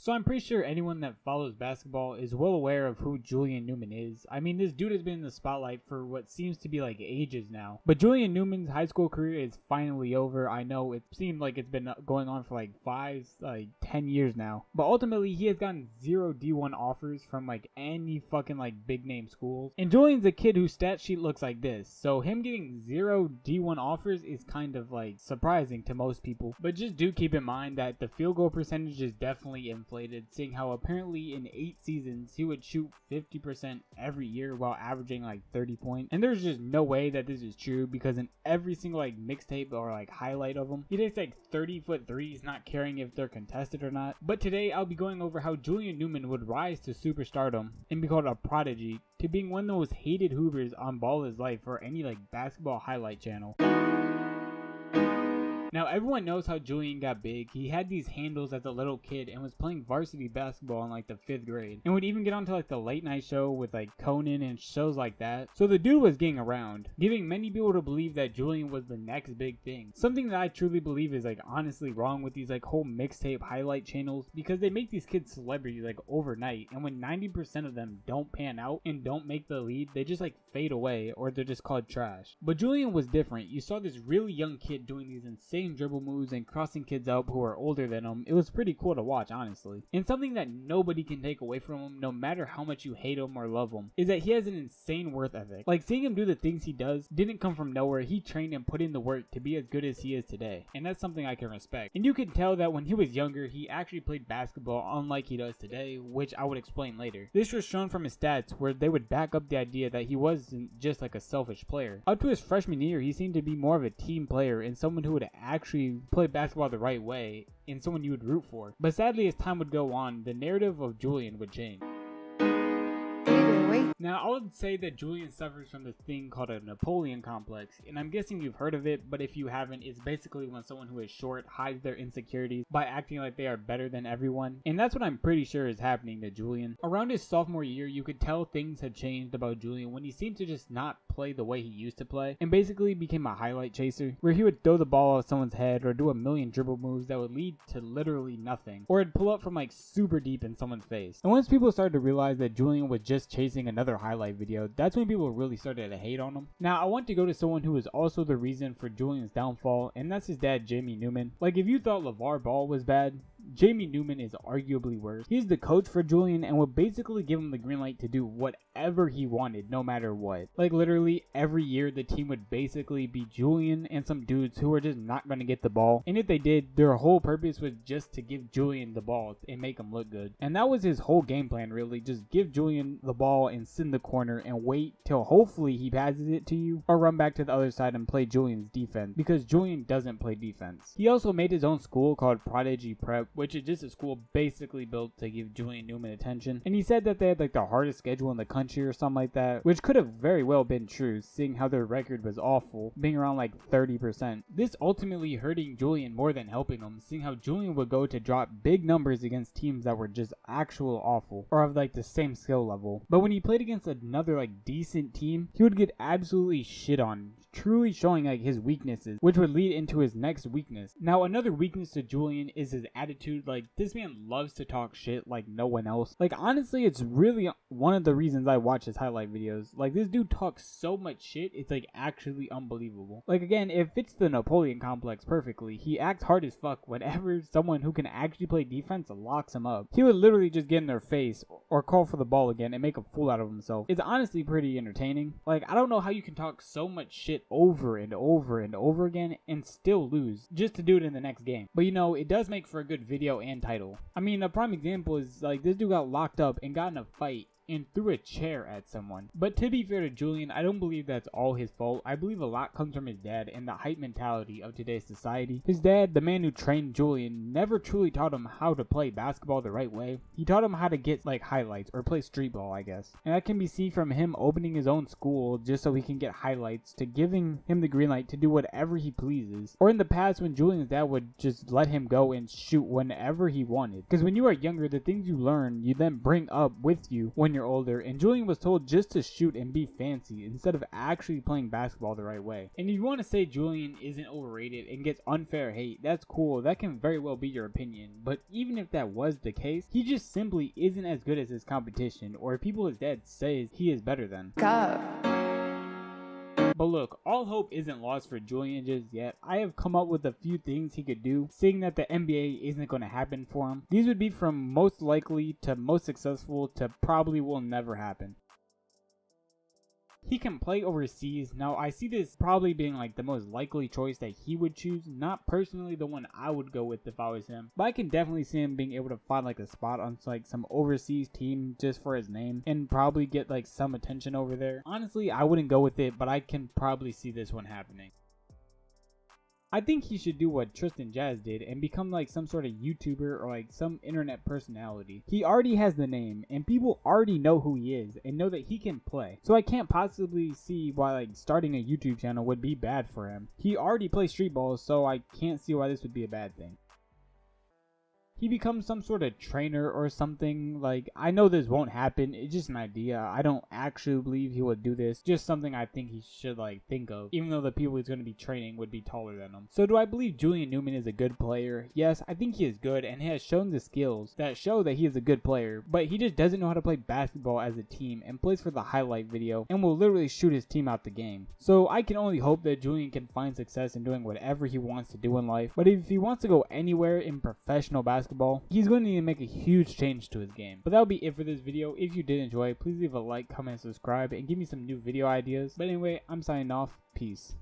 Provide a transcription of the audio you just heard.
So I'm pretty sure anyone that follows basketball is well aware of who Julian Newman is. I mean, this dude has been in the spotlight for what seems to be like ages now. But Julian Newman's high school career is finally over. I know it seemed like it's been going on for like 10 years now. But ultimately, he has gotten 0 D1 offers from like any fucking like big name schools. And Julian's a kid whose stat sheet looks like this. So him getting 0 D1 offers is kind of like surprising to most people. But just do keep in mind that the field goal percentage is definitely inflated, seeing how apparently in 8 seasons he would shoot 50% every year while averaging like 30 points. And there's just no way that this is true, because in every single like mixtape or like highlight of him, he takes like 30-foot threes, not caring if they're contested or not. But today I'll be going over how Julian Newman would rise to superstardom and be called a prodigy, to being one of the most hated hoopers on Ball Is Life or any like basketball highlight channel. Now, everyone knows how Julian got big. He had these handles as a little kid and was playing varsity basketball in like the 5th grade. And would even get onto like the late night show with like Conan and shows like that. So the dude was getting around, giving many people to believe that Julian was the next big thing. Something that I truly believe is like honestly wrong with these like whole mixtape highlight channels, because they make these kids celebrities like overnight. And when 90% of them don't pan out and don't make the lead, they just like fade away, or they're just called trash. But Julian was different. You saw this really young kid doing these insane dribble moves and crossing kids up who are older than him. It was pretty cool to watch, honestly. And something that nobody can take away from him, no matter how much you hate him or love him, is that he has an insane work ethic. Like, seeing him do the things he does didn't come from nowhere. He trained and put in the work to be as good as he is today, and that's something I can respect. And you can tell that when he was younger, he actually played basketball unlike he does today, which I would explain later. This was shown from his stats, where they would back up the idea that he wasn't just like a selfish player. Up to his freshman year, he seemed to be more of a team player and someone who would actually play basketball the right way, and someone you would root for. But sadly, as time would go on, the narrative of Julian would change. Now, I would say that Julian suffers from this thing called a Napoleon complex, and I'm guessing you've heard of it, but if you haven't, it's basically when someone who is short hides their insecurities by acting like they are better than everyone, and that's what I'm pretty sure is happening to Julian. Around his sophomore year, you could tell things had changed about Julian when he seemed to just not play the way he used to play, and basically became a highlight chaser, where he would throw the ball off someone's head or do a million dribble moves that would lead to literally nothing, or it'd pull up from like super deep in someone's face. And once people started to realize that Julian was just chasing another highlight video, that's when people really started to hate on him. Now, I want to go to someone who is also the reason for Julian's downfall, and that's his dad, Jamie Newman. Like, if you thought LeVar Ball was bad, Jamie Newman is arguably worse. He's the coach for Julian and would basically give him the green light to do whatever he wanted, no matter what. Like, literally every year the team would basically be Julian and some dudes who were just not going to get the ball, and if they did, their whole purpose was just to give Julian the ball and make him look good. And that was his whole game plan, really. Just give Julian the ball and sit in the corner and wait till hopefully he passes it to you, or run back to the other side and play Julian's defense, because Julian doesn't play defense. He also made his own school called Prodigy Prep, which is just a school basically built to give Julian Newman attention. And he said that they had like the hardest schedule in the country or something like that, which could have very well been true, seeing how their record was awful, being around like 30%. This ultimately hurting Julian more than helping him, seeing how Julian would go to drop big numbers against teams that were just actual awful, or of like the same skill level. But when he played against another like decent team, he would get absolutely shit on, truly showing like his weaknesses, which would lead into his next weakness. Now, another weakness to Julian is his attitude. Like, this man loves to talk shit like no one else. Like, honestly, it's really one of the reasons I watch his highlight videos. Like, this dude talks so much shit, it's like actually unbelievable. Like, again, it fits the Napoleon complex perfectly. He acts hard as fuck whenever someone who can actually play defense locks him up. He would literally just get in their face or call for the ball again and make a fool out of himself. It's honestly pretty entertaining. Like, I don't know how you can talk so much shit over and over and over again and still lose just to do it in the next game. But you know, it does make for a good video and title. I mean, a prime example is like this dude got locked up and got in a fight and threw a chair at someone. But to be fair to Julian, I don't believe that's all his fault. I believe a lot comes from his dad and the hype mentality of today's society. His dad, the man who trained Julian, never truly taught him how to play basketball the right way. He taught him how to get like highlights or play street ball, I guess. And that can be seen from him opening his own school just so he can get highlights, to giving him the green light to do whatever he pleases. Or in the past when Julian's dad would just let him go and shoot whenever he wanted. Because when you are younger, the things you learn, you then bring up with you when you're year older, and Julian was told just to shoot and be fancy instead of actually playing basketball the right way. And if you want to say Julian isn't overrated and gets unfair hate, that's cool, that can very well be your opinion, but even if that was the case, he just simply isn't as good as his competition, or people his dad says he is better than. But look, all hope isn't lost for Julian just yet. I have come up with a few things he could do, seeing that the NBA isn't going to happen for him. These would be from most likely to most successful to probably will never happen. He can play overseas. Now, I see this probably being like the most likely choice that he would choose. Not personally the one I would go with if I was him, but I can definitely see him being able to find like a spot on like some overseas team just for his name and probably get like some attention over there. Honestly, I wouldn't go with it, but I can probably see this one happening. I think he should do what Tristan Jazz did and become like some sort of YouTuber or like some internet personality. He already has the name and people already know who he is and know that he can play. So I can't possibly see why like starting a YouTube channel would be bad for him. He already plays street ball, so I can't see why this would be a bad thing. He becomes some sort of trainer or something. Like, I know this won't happen, it's just an idea. I don't actually believe he would do this, just something I think he should like think of, even though the people he's going to be training would be taller than him. So do I believe Julian Newman is a good player? Yes, I think he is good and has shown the skills that show that he is a good player, but he just doesn't know how to play basketball as a team and plays for the highlight video and will literally shoot his team out the game. So I can only hope that Julian can find success in doing whatever he wants to do in life, but if he wants to go anywhere in professional basketball, he's going to need to make a huge change to his game. But that'll be it for this video. If you did enjoy, please leave a like, comment, subscribe, and give me some new video ideas. But anyway, I'm signing off. Peace.